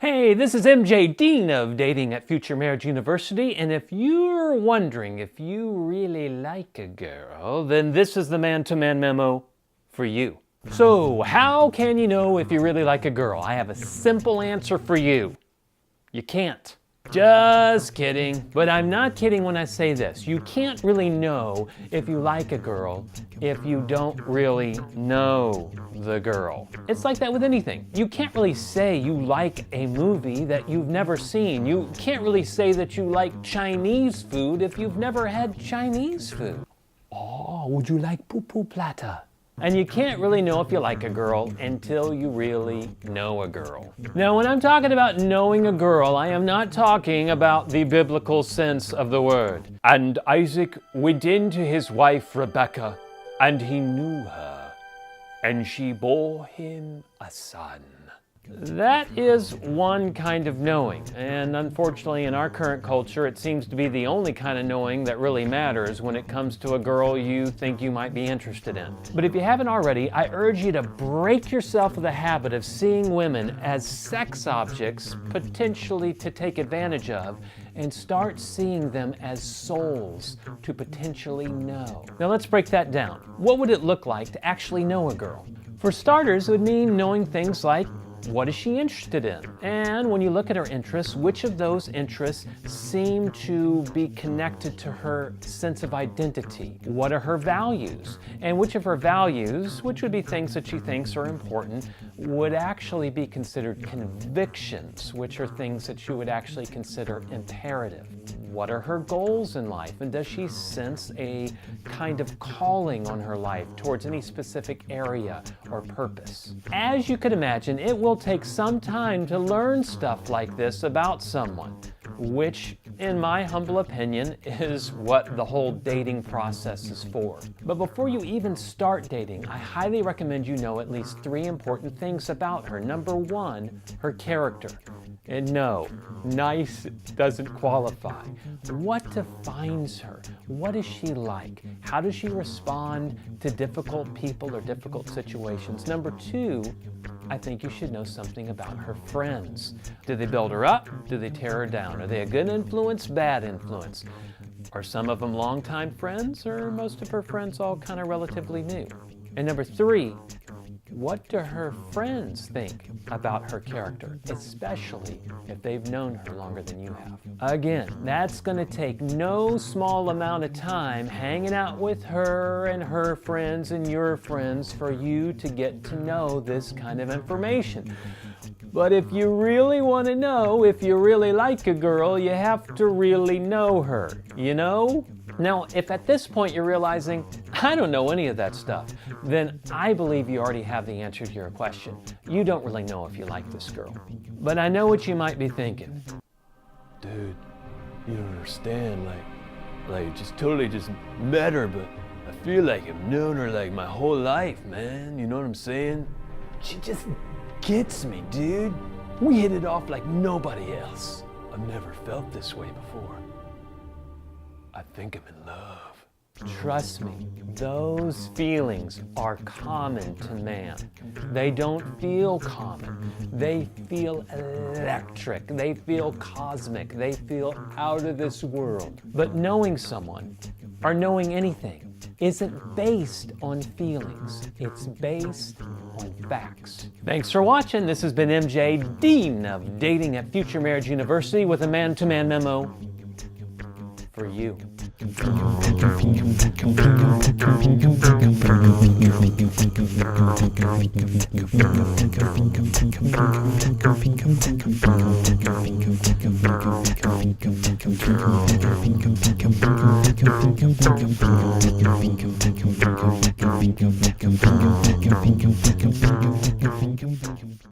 Hey, this is MJ, Dean of Dating at Future Marriage University, and if you're wondering if you really like a girl, then this is the man-to-man memo for you. So, how can you know if you really like a girl? I have a simple answer for you. You can't. Just kidding. But I'm not kidding when I say this. You can't really know if you like a girl if you don't really know the girl. It's like that with anything. You can't really say you like a movie that you've never seen. You can't really say that you like Chinese food if you've never had Chinese food. Oh, would you like poo-poo platter? And you can't really know if you like a girl until you really know a girl. Now, when I'm talking about knowing a girl, I am not talking about the biblical sense of the word. And Isaac went in to his wife Rebekah, and he knew her, and she bore him a son. That is one kind of knowing, and unfortunately in our current culture it seems to be the only kind of knowing that really matters when it comes to a girl you think you might be interested in. But if you haven't already, I urge you to break yourself of the habit of seeing women as sex objects potentially to take advantage of, and start seeing them as souls to potentially know. Now let's break that down. What would it look like to actually know a girl? For starters, it would mean knowing things like, what is she interested in? And when you look at her interests, which of those interests seem to be connected to her sense of identity? What are her values? And which of her values, which would be things that she thinks are important, would actually be considered convictions, which are things that she would actually consider imperative? What are her goals in life? And does she sense a kind of calling on her life towards any specific area or purpose? As you could imagine, it will take some time to learn stuff like this about someone, which, in my humble opinion, is what the whole dating process is for. But before you even start dating, I highly recommend you know at least 3 important things about her. Number 1, her character. And no, nice doesn't qualify. What defines her? What is she like? How does she respond to difficult people or difficult situations? Number 2, I think you should know something about her friends. Do they build her up? Do they tear her down? Are they a good influence, bad influence? Are some of them longtime friends, or are most of her friends all kind of relatively new? And number 3, what do her friends think about her character, especially if they've known her longer than you have? Again, that's going to take no small amount of time hanging out with her and her friends and your friends for you to get to know this kind of information. But if you really want to know if you really like a girl, you have to really know her, you know? Now, if at this point you're realizing, I don't know any of that stuff, then I believe you already have the answer to your question. You don't really know if you like this girl. But I know what you might be thinking. Dude, you don't understand, like just totally just met her, but I feel like I've known her like my whole life, man. You know what I'm saying? She just gets me, dude. We hit it off like nobody else. I've never felt this way before. I think I'm in love. Trust me, those feelings are common to man. They don't feel common. They feel electric. They feel cosmic. They feel out of this world. But knowing someone, or knowing anything, isn't based on feelings. It's based on facts. Thanks for watching. This has been MJ, Dean of Dating at Future Marriage University, with a man-to-man memo for you.